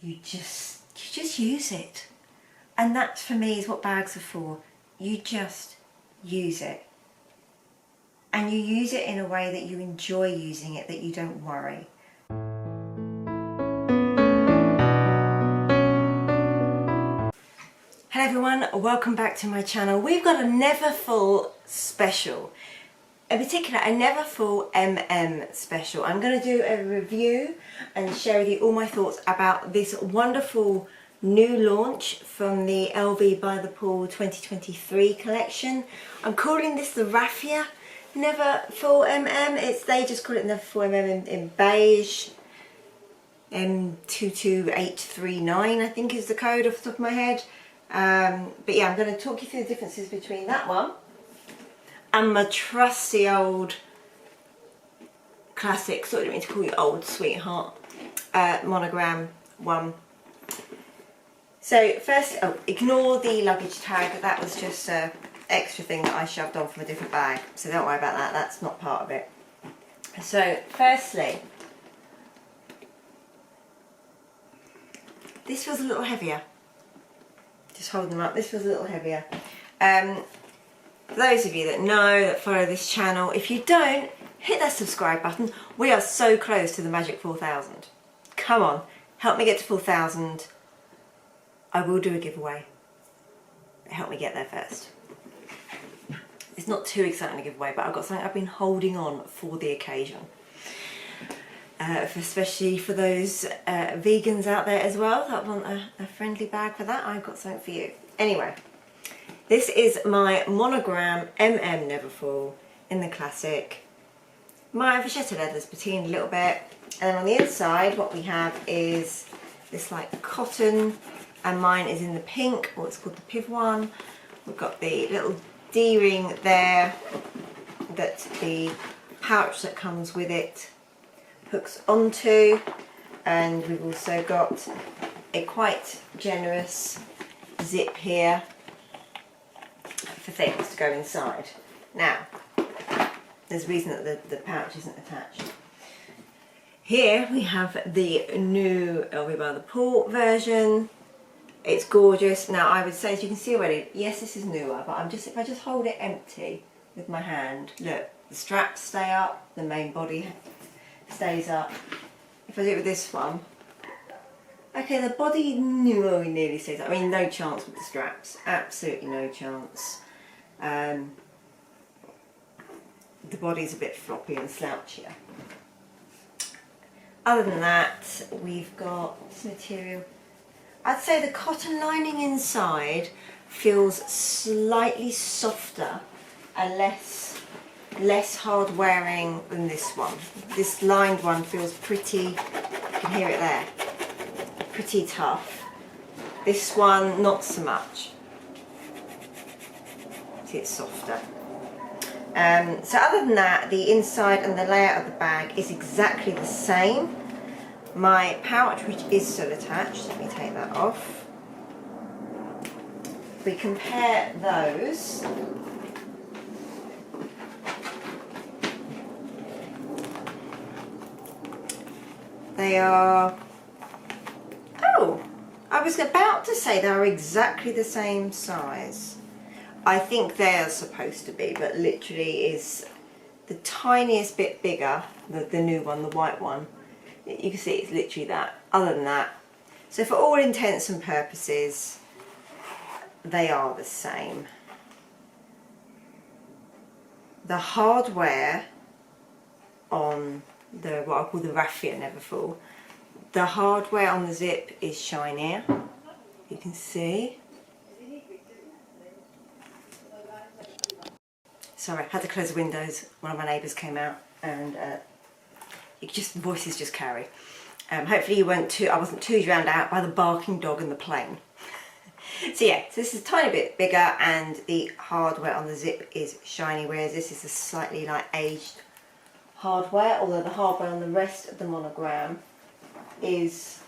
you just use it. And that for me is what bags are for. You just use it. And you use it in a way that you enjoy using it, that you don't worry. Hello everyone, welcome back to my channel. We've got a Neverfull special. In particular, a Neverfull MM special. I'm going to do a review and share with you all my thoughts about this wonderful new launch from the LV by the Pool 2023 collection. I'm calling this the Rafia Neverfull MM. They just call it Neverfull MM in beige. M22839 I think is the code off the top of my head. But yeah, I'm going to talk you through the differences between that one and my trusty old classic, so I don't mean to call you old sweetheart, Monogram one. So first, ignore the luggage tag, that was just an extra thing that I shoved on from a different bag, so don't worry about that, that's not part of it. So firstly, this feels a little heavier. Just holding them up, this feels a little heavier. For those of you that know, that follow this channel, if you don't, hit that subscribe button. We are so close to the magic 4,000. Come on, help me get to 4,000. I will do a giveaway. But help me get there first. It's not too exciting a giveaway, but I've got something I've been holding on for the occasion. Especially for those vegans out there as well that want a friendly bag for that, I've got something for you. Anyway, this is my Monogram MM Neverfull in the classic. My vachetta leather's patine a little bit, and then on the inside what we have is this like cotton, and mine is in the pink, or it's called the Piv one. We've got the little D-ring there that the pouch that comes with it hooks onto, and we've also got a quite generous zip here for things to go inside. Now, there's a reason that the pouch isn't attached. Here we have the new LV by the Pool version. It's gorgeous. Now I would say, as you can see already, yes, this is newer, but if I just hold it empty with my hand, look, the straps stay up, the main body stays up. If I do it with this one, okay, the body nearly stays up. I mean, no chance with the straps, absolutely no chance. The body's a bit floppy and slouchier. Other than that, we've got this material. I'd say the cotton lining inside feels slightly softer and less hard wearing than this one. This lined one feels pretty, you can hear it there, pretty tough. This one not so much. See, it's softer. So other than that, the inside and the layout of the bag is exactly the same. My pouch, which is still attached, let me take that off. If we compare those, they are, oh, I was about to say they are exactly the same size. I think they are supposed to be, but literally is the tiniest bit bigger, the new one, the white one. You can see it's literally that. Other than that, so for all intents and purposes, they are the same. The hardware on the, what I call the Rafia Neverfull, the hardware on the zip is shinier. You can see. Sorry, I had to close the windows. One of my neighbours came out, and voices just carry. Hopefully you weren't I wasn't too drowned out by the barking dog and the plane. So yeah, so this is a tiny bit bigger, and the hardware on the zip is shiny, whereas this is a slightly like aged hardware, although the hardware on the rest of the Monogram is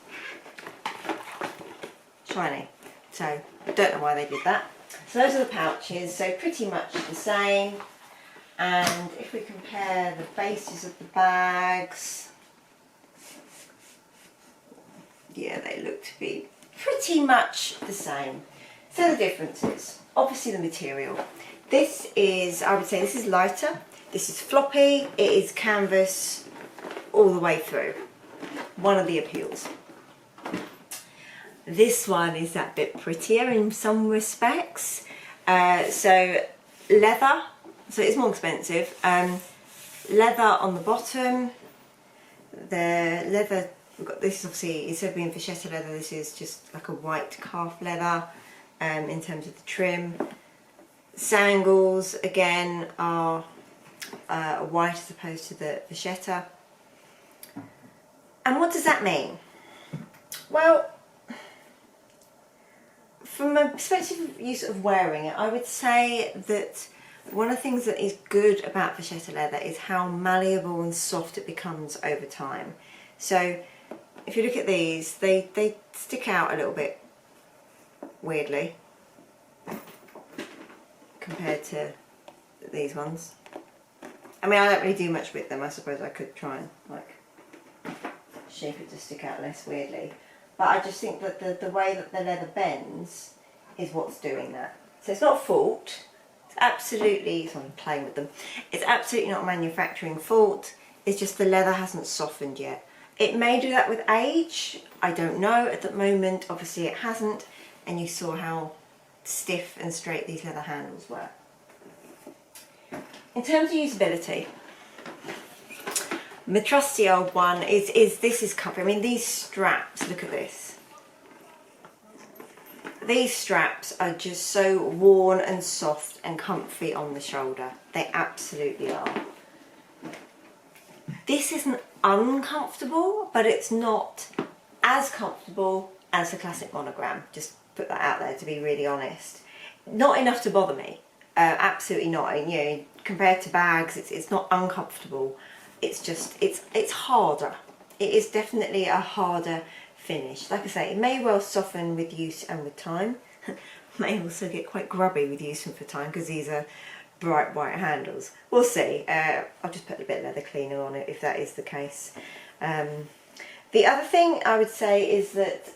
shiny. So I don't know why they did that. So those are the pouches, so pretty much the same. And if we compare the bases of the bags, yeah, they look to be pretty much the same. So the differences, obviously the material. This is, I would say this is lighter, this is floppy, it is canvas all the way through. One of the appeals. This one is that bit prettier in some respects. So leather, so it's more expensive. Leather on the bottom. The leather, we've got this obviously, instead of being vachetta leather, this is just like a white calf leather in terms of the trim. Sangles again are white as opposed to the vachetta. And what does that mean? Well, from a perspective of use of wearing it, I would say that one of the things that is good about vachetta leather is how malleable and soft it becomes over time. So if you look at these, they stick out a little bit weirdly compared to these ones. I mean, I don't really do much with them. I suppose I could try and like shape it to stick out less weirdly. But I just think that the way that the leather bends is what's doing that. So it's not a fault. It's absolutely, so I'm playing with them. It's absolutely not a manufacturing fault. It's just the leather hasn't softened yet. It may do that with age. I don't know. At the moment, obviously it hasn't. And you saw how stiff and straight these leather handles were. In terms of usability, my trusty old one is this is comfy. I mean, these straps, look at this. These straps are just so worn and soft and comfy on the shoulder. They absolutely are. This isn't uncomfortable, but it's not as comfortable as the classic Monogram. Just put that out there to be really honest. Not enough to bother me. Absolutely not. You know, compared to bags, it's not uncomfortable. It's just, it's harder. It is definitely a harder finish. Like I say, it may well soften with use and with time. May also get quite grubby with use and for time because these are bright white handles. We'll see. I'll just put a bit of leather cleaner on it if that is the case. The other thing I would say is that,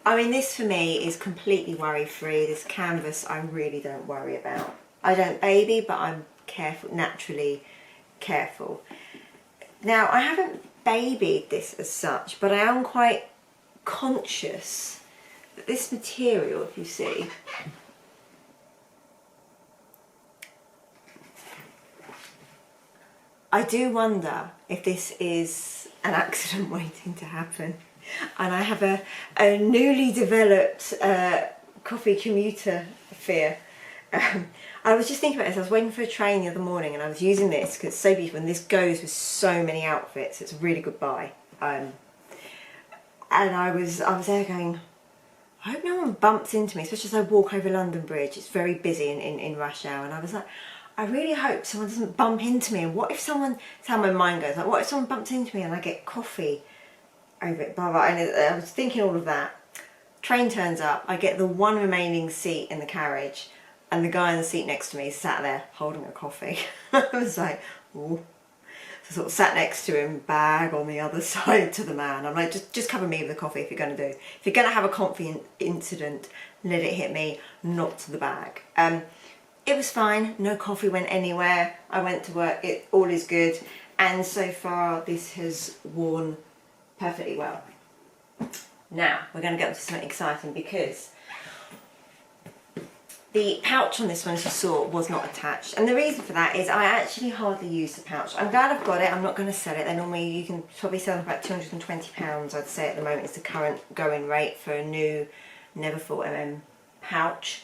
I mean, this for me is completely worry free. This canvas I really don't worry about. I don't baby, but I'm careful, naturally careful. Now, I haven't babied this as such, but I am quite conscious that this material, if you see, I do wonder if this is an accident waiting to happen. And I have a newly developed coffee commuter fear. I was just thinking about this. I was waiting for a train the other morning and I was using this because it's so beautiful and this goes with so many outfits. It's a really good buy. And I was there going, I hope no one bumps into me, especially as I walk over London Bridge. It's very busy in rush hour. And I was like, I really hope someone doesn't bump into me. And what if someone, that's how my mind goes, like what if someone bumps into me and I get coffee over it, blah, blah. And I was thinking all of that. Train turns up, I get the one remaining seat in the carriage and the guy in the seat next to me is sat there holding a coffee. I was like, ooh. So I sort of sat next to him, bag on the other side to the man. I'm like, just cover me with the coffee if you're going to do. If you're going to have a coffee incident, let it hit me, not the bag. It was fine, no coffee went anywhere. I went to work, all is good. And so far this has worn perfectly well. Now we're going to get to something exciting because the pouch on this one, as you saw, was not attached. And the reason for that is I actually hardly use the pouch. I'm glad I've got it. I'm not going to sell it. They normally, you can probably sell them for about £220, I'd say at the moment. It's the current going rate for a new Neverfull MM pouch.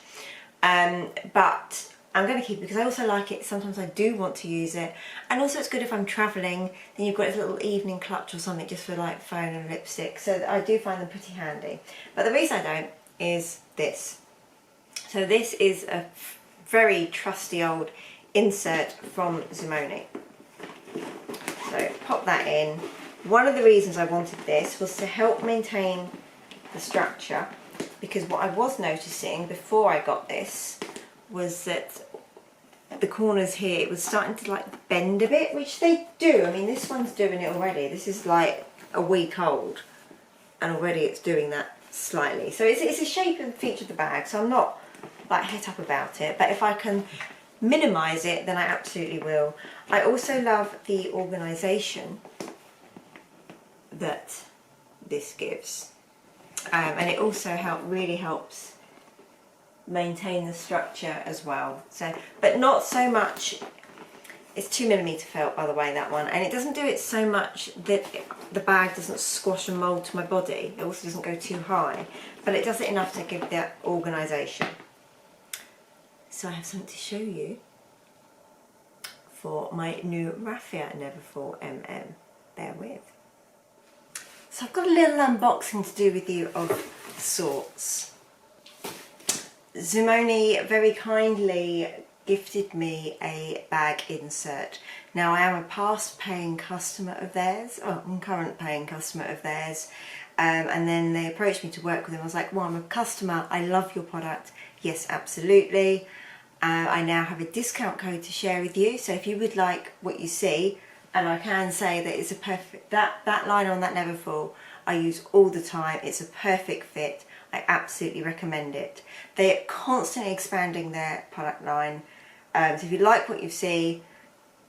But I'm going to keep it because I also like it. Sometimes I do want to use it. And also it's good if I'm travelling, then you've got this little evening clutch or something just for like phone and lipstick. So I do find them pretty handy. But the reason I don't is this. So this is a very trusty old insert from Zimone. So pop that in. One of the reasons I wanted this was to help maintain the structure, because what I was noticing before I got this was that the corners here, it was starting to like bend a bit, which they do. I mean, this one's doing it already. This is like a week old. and already it's doing that slightly. So it's a shape and feature of the bag, so I'm not like het up about it, but if I can minimise it, then I absolutely will. I also love the organisation that this gives, and it also really helps maintain the structure as well. So, but not so much. It's 2mm felt, by the way, that one, and it doesn't do it so much that the bag doesn't squash and mould to my body. It also doesn't go too high, but it does it enough to give that organisation. So I have something to show you for my new Rafia Neverfull MM. Bear with. So I've got a little unboxing to do with you of sorts. Zimone very kindly gifted me a bag insert. Now I am a past paying customer of theirs, or current paying customer of theirs, and then they approached me to work with them. I was like, well, I'm a customer, I love your product. Yes, absolutely. I now have a discount code to share with you, so if you would like what you see, and I can say that it's a perfect, that liner on that Neverfull I use all the time. It's a perfect fit. I absolutely recommend it. They're constantly expanding their product line. So if you like what you see,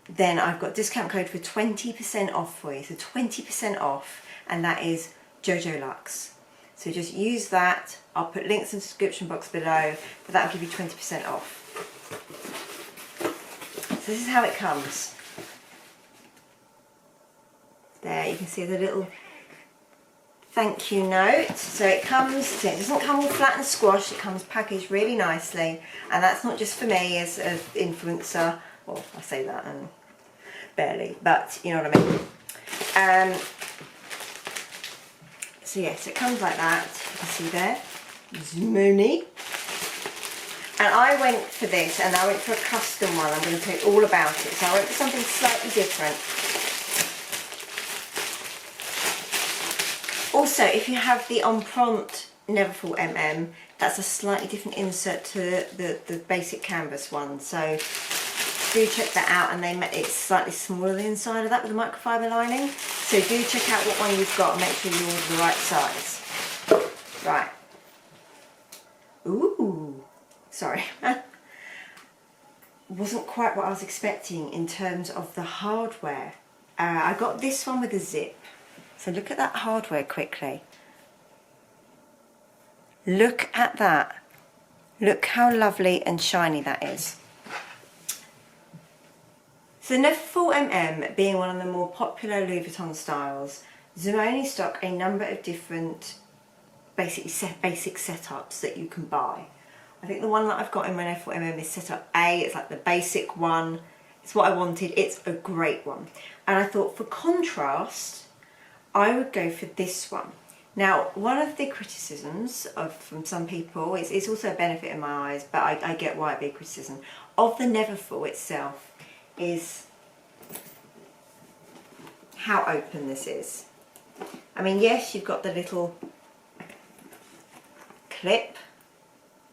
then I've got discount code for 20% off for you. So 20% off, and that is Jojo Luxe. So just use that. I'll put links in the description box below, but that'll give you 20% off. So this is how it comes. There, you can see the little thank you note. So it comes, it doesn't come all flat and squashed, it comes packaged really nicely, and that's not just for me as an influencer. Well, I say that and barely, but you know what I mean. So yes, it comes like that. You can see there, Zimone. And I went for this, and I went for a custom one. I'm going to tell you all about it. So I went for something slightly different. Also, if you have the On Prompt Neverfull MM, that's a slightly different insert to the basic canvas one. So do check that out, and it's slightly smaller the inside of that with the microfiber lining. So do check out what one you've got and make sure you order the right size. Right. Ooh, sorry. Wasn't quite what I was expecting in terms of the hardware. I got this one with a zip. So look at that hardware quickly. Look at that. Look how lovely and shiny that is. So Neverfull MM being one of the more popular Louis Vuitton styles, Zimone stock a number of different basic setups that you can buy. I think the one that I've got in my Neverfull MM is setup A. It's like the basic one. It's what I wanted. It's a great one. And I thought for contrast, I would go for this one. Now, one of the criticisms from some people, it's also a benefit in my eyes, but I get why it'd be a criticism, of the Neverfull itself is how open this is. I mean, yes, you've got the little clip,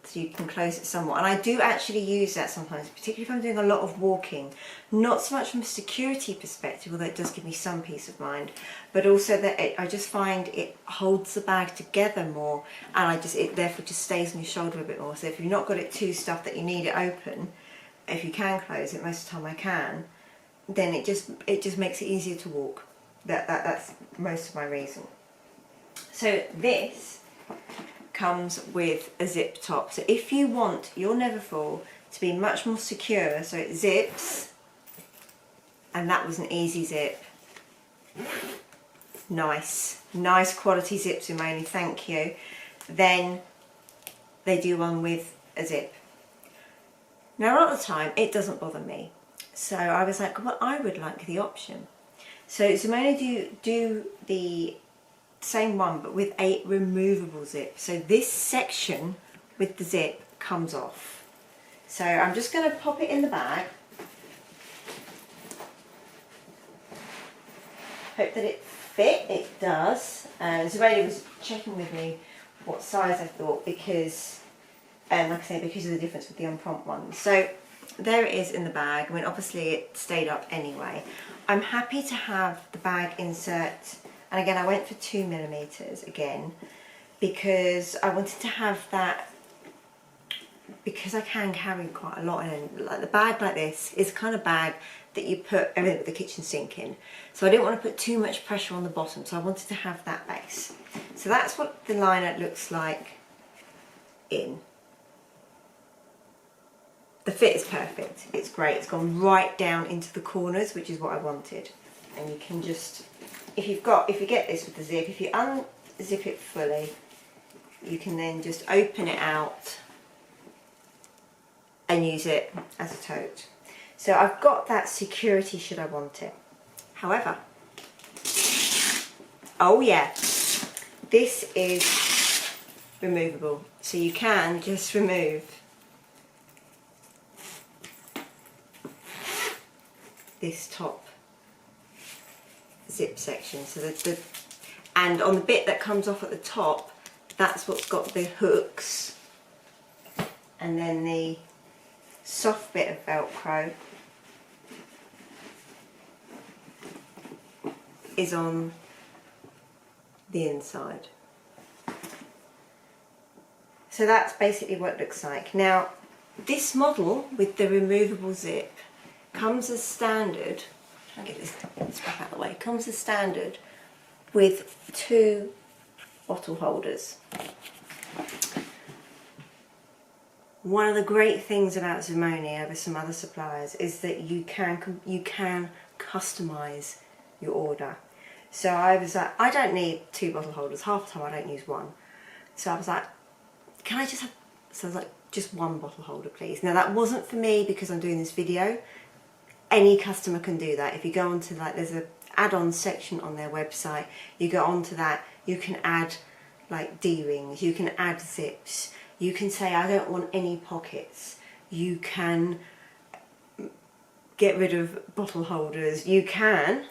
so you can close it somewhat, and I do actually use that sometimes, particularly if I'm doing a lot of walking, not so much from a security perspective, although it does give me some peace of mind, but also that I just find it holds the bag together more, and it therefore just stays on your shoulder a bit more. So if you've not got it too stuffed that you need it open, if you can close it, most of the time I can, then it just makes it easier to walk. That's most of my reason. So this comes with a zip top. So if you want your Neverfull to be much more secure, so it zips, and that was an easy zip. Nice quality zips, Zimone, thank you. Then they do one with a zip. Now a lot of the time it doesn't bother me, so I was like, well, I would like the option. So Zimone do the same one but with a removable zip. So this section with the zip comes off. So I'm just going to pop it in the bag. Hope that it fit. It does. Zimone was checking with me what size I thought, because like I say, because of the difference with the On Prompt one. So there it is in the bag. I mean, obviously it stayed up anyway. I'm happy to have the bag insert And again, I went for 2mm again, because I wanted to have that, because I can carry quite a lot in. Like the bag like this is the kind of bag that you put everything with the kitchen sink in. So I didn't want to put too much pressure on the bottom, so I wanted to have that base. So that's what the liner looks like in. The fit is perfect, it's great, it's gone right down into the corners, which is what I wanted. And you can just, if you get this with the zip, if you unzip it fully, you can then just open it out and use it as a tote. So I've got that security should I want it. However, oh yeah, this is removable. So you can just remove this top zip section. So and on the bit that comes off at the top, that's what's got the hooks, and then the soft bit of Velcro is on the inside. So that's basically what it looks like. Now, this model with the removable zip comes as standard. I'll get this back out of the way. Comes as standard with 2 bottle holders. One of the great things about Zimone over some other suppliers is that you can customise your order. So I was like, I don't need 2 bottle holders. Half the time I don't use one. So I was like, can I just have? So I was like, just 1 bottle holder, please. Now that wasn't for me because I'm doing this video. Any customer can do that. If you go onto like, there's a add-on section on their website. You go onto that, you can add like D-rings, you can add zips, you can say I don't want any pockets, you can get rid of bottle holders, you can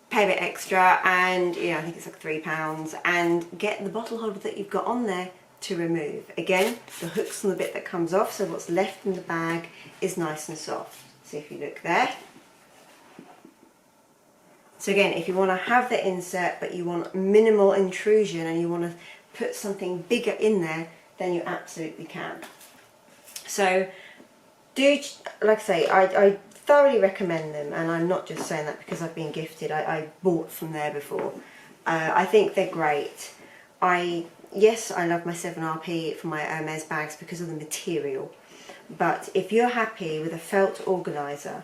pay a bit extra and I think it's like £3 and get the bottle holder that you've got on there to remove. Again, the hook's on the bit that comes off, so what's left in the bag is nice and soft. So if you look there. So again, if you want to have the insert but you want minimal intrusion and you want to put something bigger in there, then you absolutely can. So like I say, I thoroughly recommend them, and I'm not just saying that because I've been gifted. I bought from there before. I think they're great. Yes, I love my 7RP for my Hermes bags because of the material, but if you're happy with a felt organiser,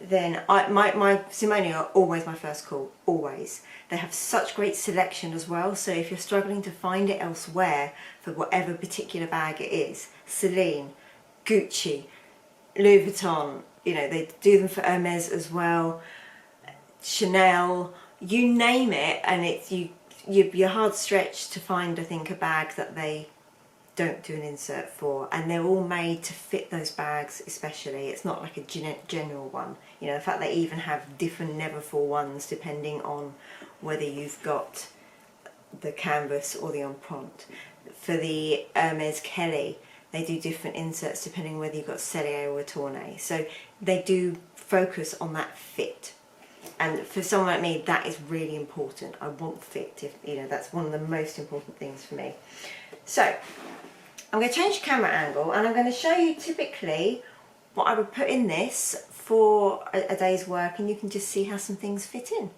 then my Zimone are always my first call, always. They have such great selection as well, so if you're struggling to find it elsewhere for whatever particular bag it is, Celine, Gucci, Louis Vuitton, they do them for Hermes as well, Chanel, you name it, and you're hard stretched to find, I think, a bag that they don't do an insert for, and they're all made to fit those bags especially. It's not like a general one. The fact they even have different Neverfull ones depending on whether you've got the canvas or the empreinte. For the Hermes Kelly, they do different inserts depending whether you've got Cellier or a Tournai. So they do focus on that fit. And for someone like me, that is really important. I want fit. That's one of the most important things for me. So I'm going to change the camera angle and I'm going to show you typically what I would put in this for a day's work, and you can just see how some things fit in.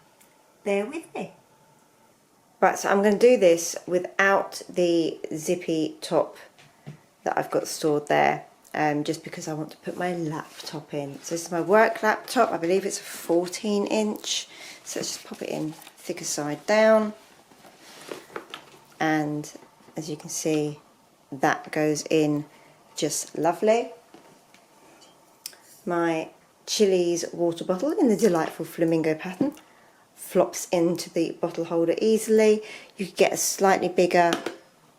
Bear with me. Right, so I'm going to do this without the zippy top that I've got stored there. Just because I want to put my laptop in. So this is my work laptop. I believe it's a 14-inch. So let's just pop it in thicker side down. And as you can see, that goes in just lovely. My Chili's water bottle in the delightful flamingo pattern flops into the bottle holder easily. You could get a slightly bigger,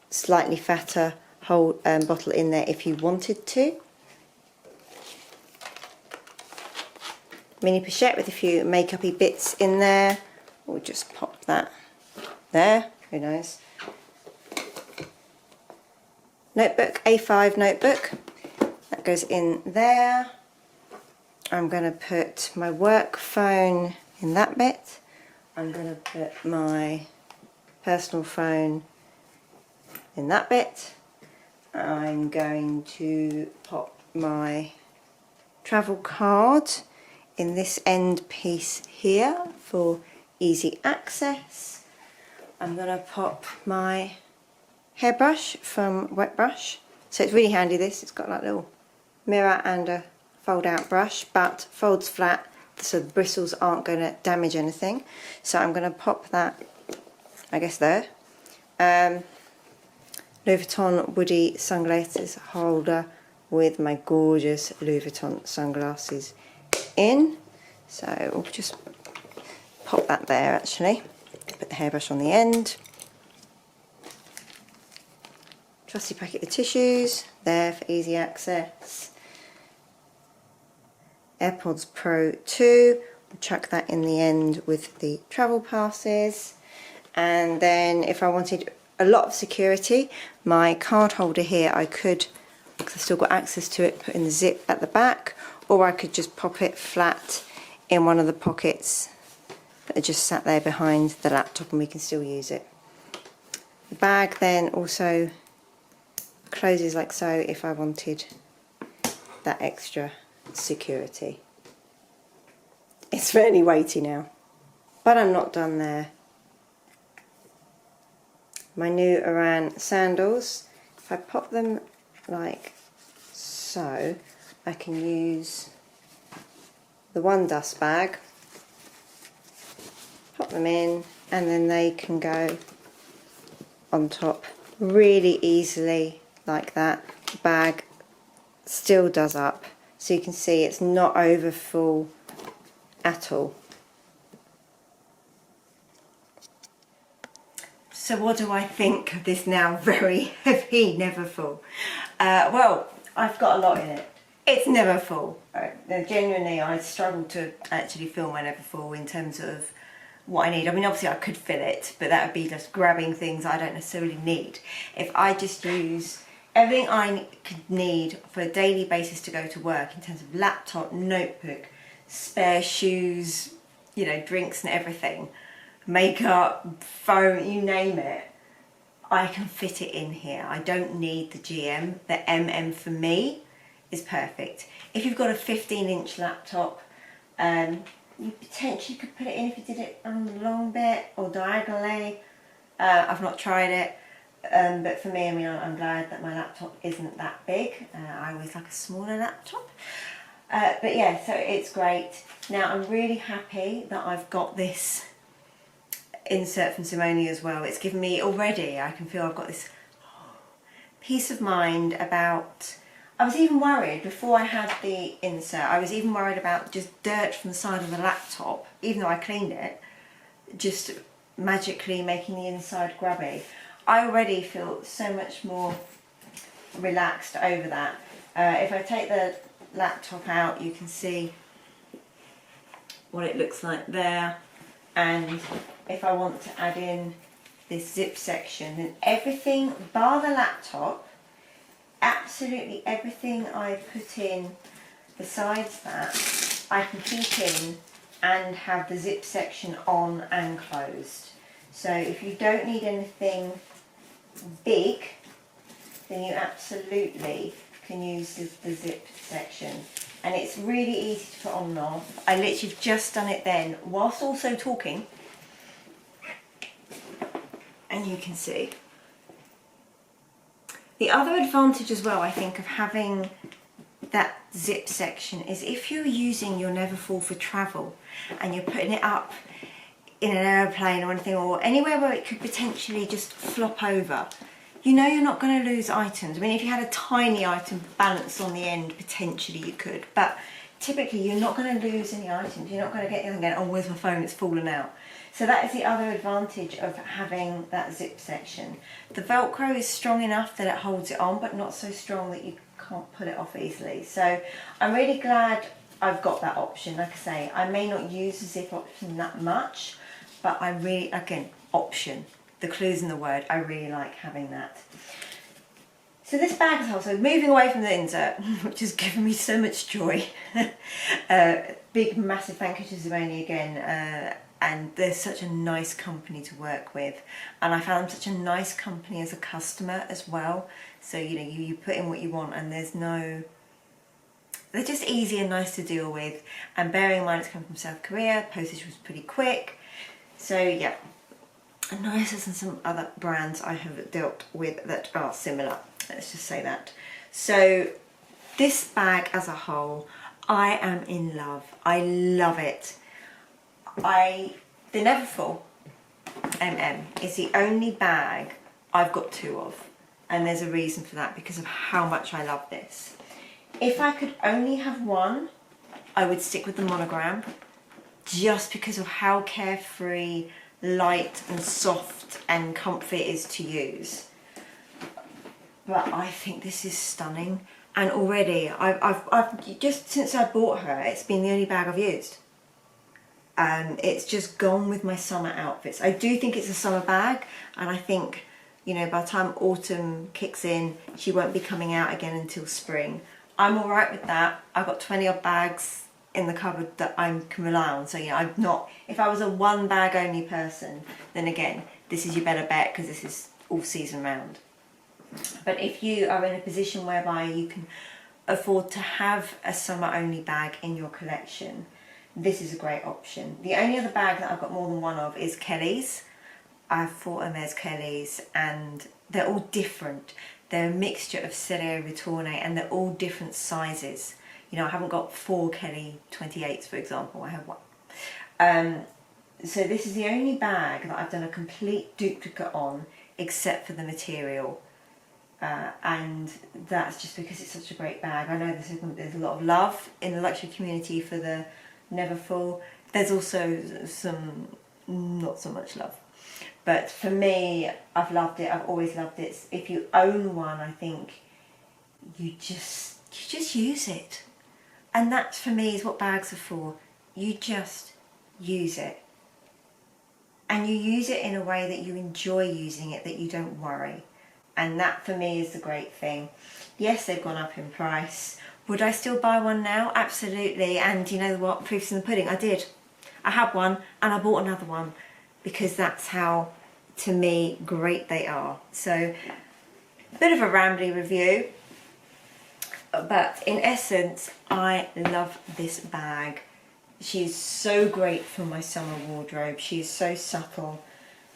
slightly fatter bottle in there if you wanted to. Mini pochette with a few makeup-y bits in there. We'll just pop that there, who knows. Notebook, A5 notebook, that goes in there. I'm going to put my work phone in that bit. I'm going to put my personal phone in that bit. I'm going to pop my travel card in this end piece here for easy access. I'm going to pop my hairbrush from Wet Brush. So it's really handy this, it's got like a little mirror and a fold out brush, but folds flat so the bristles aren't going to damage anything. So I'm going to pop that, I guess there. Louis Vuitton Woody sunglasses holder with my gorgeous Louis Vuitton sunglasses in. So we'll just pop that there actually. Put the hairbrush on the end. Trusty packet of tissues there for easy access. AirPods Pro 2. We'll chuck that in the end with the travel passes. And then if I wanted a lot of security, my card holder here I could, because I've still got access to it, put in the zip at the back, or I could just pop it flat in one of the pockets that are just sat there behind the laptop and we can still use it. The bag then also closes like so if I wanted that extra security. It's fairly weighty now, but I'm not done there. My new Iran sandals, if I pop them like so, I can use the one dust bag, pop them in, and then they can go on top really easily like that. The bag still does up, so you can see it's not over full at all. So what do I think of this now very heavy Neverfull? Well, I've got a lot in it. It's Neverfull. Genuinely, I struggle to actually fill my Neverfull in terms of what I need. I mean, obviously I could fill it, but that would be just grabbing things I don't necessarily need. If I just use everything I could need for a daily basis to go to work in terms of laptop, notebook, spare shoes, you know, drinks and everything, makeup, phone, you name it, I can fit it in here. I don't need the GM. The MM for me is perfect. If you've got a 15-inch laptop, you potentially could put it in if you did it on the long bit or diagonally. I've not tried it, but for me, I mean, I'm glad that my laptop isn't that big. I always like a smaller laptop. But yeah, so it's great. Now I'm really happy that I've got this insert from Simone as well. It's given me already, I can feel I've got this peace of mind about, I was even worried before I had the insert, I was even worried about just dirt from the side of the laptop, even though I cleaned it, just magically making the inside grubby. I already feel so much more relaxed over that. If I take the laptop out, you can see what it looks like there. And if I want to add in this zip section, then everything bar the laptop, absolutely everything I put in besides that, I can keep in and have the zip section on and closed. So if you don't need anything big, then you absolutely can use the zip section. And it's really easy to put on and off. I literally just done it then whilst also talking. And you can see. The other advantage as well, I think, of having that zip section is if you're using your Neverfull for travel and you're putting it up in an aeroplane or anything, or anywhere where it could potentially just flop over, you know you're not going to lose items. I mean, if you had a tiny item balanced on the end, potentially you could, but typically you're not going to lose any items. You're not going to get anything going, oh, where's my phone, it's fallen out. So that is the other advantage of having that zip section. The Velcro is strong enough that it holds it on, but not so strong that you can't pull it off easily. So I'm really glad I've got that option. Like I say, I may not use the zip option that much, but I really, again, option. The clue's in the word, I really like having that. So this bag as well, so moving away from the insert, which has given me so much joy. Big massive thank you to Simone again, and they're such a nice company to work with, and I found them such a nice company as a customer as well. So you know, you put in what you want, and they're just easy and nice to deal with. And bearing in mind it's come from South Korea, postage was pretty quick. So yeah, nicer than some other brands I have dealt with that are similar. Let's just say that. So this bag as a whole, I am in love. I love it. The Neverfull MM is the only bag I've got two of, and there's a reason for that, because of how much I love this. If I could only have one, I would stick with the Monogram, just because of how carefree, light and soft and comfy it is to use. But I think this is stunning, and already I've just since I bought her, it's been the only bag I've used. It's just gone with my summer outfits. I do think it's a summer bag, and I think, you know, by the time autumn kicks in, she won't be coming out again until spring. I'm all right with that. I've got 20 odd bags in the cupboard that I can rely on. So, you know, I'm not, if I was a one bag only person, then again, this is your better bet, because this is all season round. But if you are in a position whereby you can afford to have a summer only bag in your collection, this is a great option. The only other bag that I've got more than one of is Kelly's. I have 4 Hermes Kellys, and they're all different. They're a mixture of Serie Ritorne, and they're all different sizes. You know, I haven't got 4 Kelly 28s, for example. I have one. So this is the only bag that I've done a complete duplicate on, except for the material. And that's just because it's such a great bag. I know there's a lot of love in the luxury community for the Neverfull. There's also some not so much love. But for me, I've loved it. I've always loved it. If you own one, I think you just use it. And that, for me, is what bags are for. You just use it. And you use it in a way that you enjoy using it, that you don't worry. And that, for me, is the great thing. Yes, they've gone up in price. Would I still buy one now? Absolutely. And you know what? Proof's in the pudding. I did. I had one and I bought another one, because that's how, to me, great they are. So, a bit of a rambly review. But in essence, I love this bag. She's so great for my summer wardrobe. She's so subtle.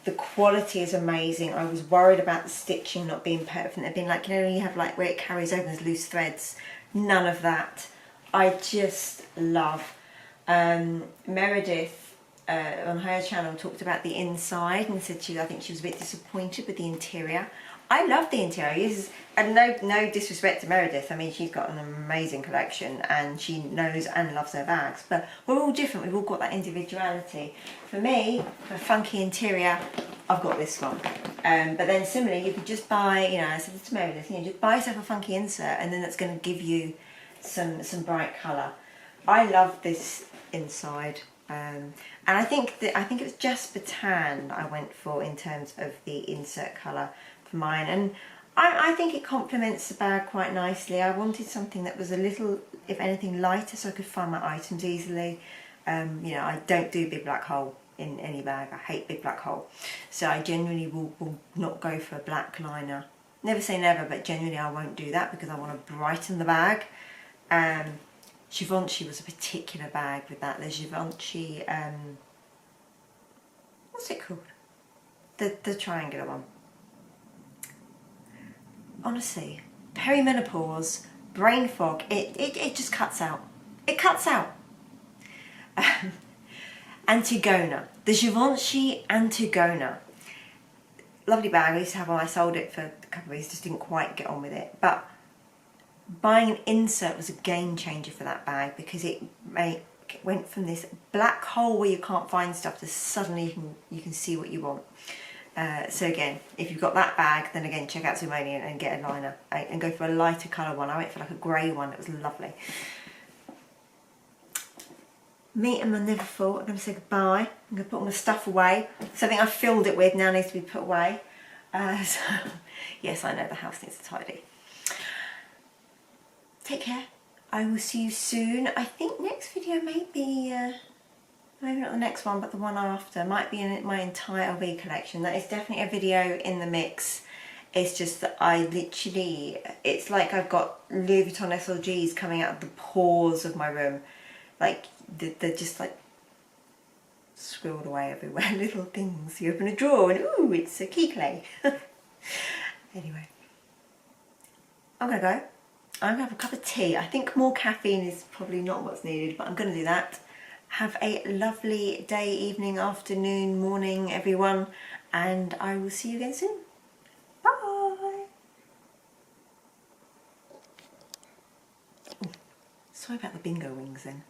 The quality is amazing. I was worried about the stitching not being perfect. They've been like, you know, you have like where it carries over as loose threads. None of that. I just love. Meredith on her channel talked about the inside and said I think she was a bit disappointed with the interior. I love the interior. And no disrespect to Meredith. I mean, she's got an amazing collection and she knows and loves her bags. But we're all different. We've all got that individuality. For me, for a funky interior, I've got this one. But then similarly, you could just buy, you know, I said to Meredith, you know, just buy yourself a funky insert, and then that's going to give you some bright colour. I love this inside. And I think it was Jasper Tan I went for in terms of the insert colour for mine, and I think it complements the bag quite nicely. I wanted something that was a little, if anything, lighter, so I could find my items easily. You know, I don't do big black hole in any bag. I hate big black hole, so I genuinely will not go for a black liner. Never say never, but genuinely I won't do that because I want to brighten the bag. Givenchy was a particular bag with that. The Givenchy, what's it called? The triangular one. Honestly, perimenopause, brain fog, it just cuts out. It cuts out. Antigona. The Givenchy Antigona. Lovely bag. I used to have one. I sold it for a couple of weeks, just didn't quite get on with it. But buying an insert was a game changer for that bag, because it went from this black hole where you can't find stuff to suddenly you can see what you want. So again, if you've got that bag, then again check out Simone and get a liner and go for a lighter colour one. I went for like a grey one. It was lovely. Me and my Neverfull. I'm going to say goodbye. I'm going to put all my stuff away. Something I filled it with now needs to be put away. So, yes, I know the house needs to tidy. take care. I will see you soon. I think next video may be, maybe not the next one, but the one after. Might be in my entire LV collection. That is definitely a video in the mix. It's just that I literally, it's like I've got Louis Vuitton SLGs coming out of the pores of my room. Like, they're just like squirreled away everywhere. Little things. You open a drawer and ooh, it's a key clay. Anyway, I'm gonna go. I'm gonna have a cup of tea. I think more caffeine is probably not what's needed, but I'm gonna do that. Have a lovely day, evening, afternoon, morning, everyone, and I will see you again soon. Bye. Ooh, sorry about the bingo wings then.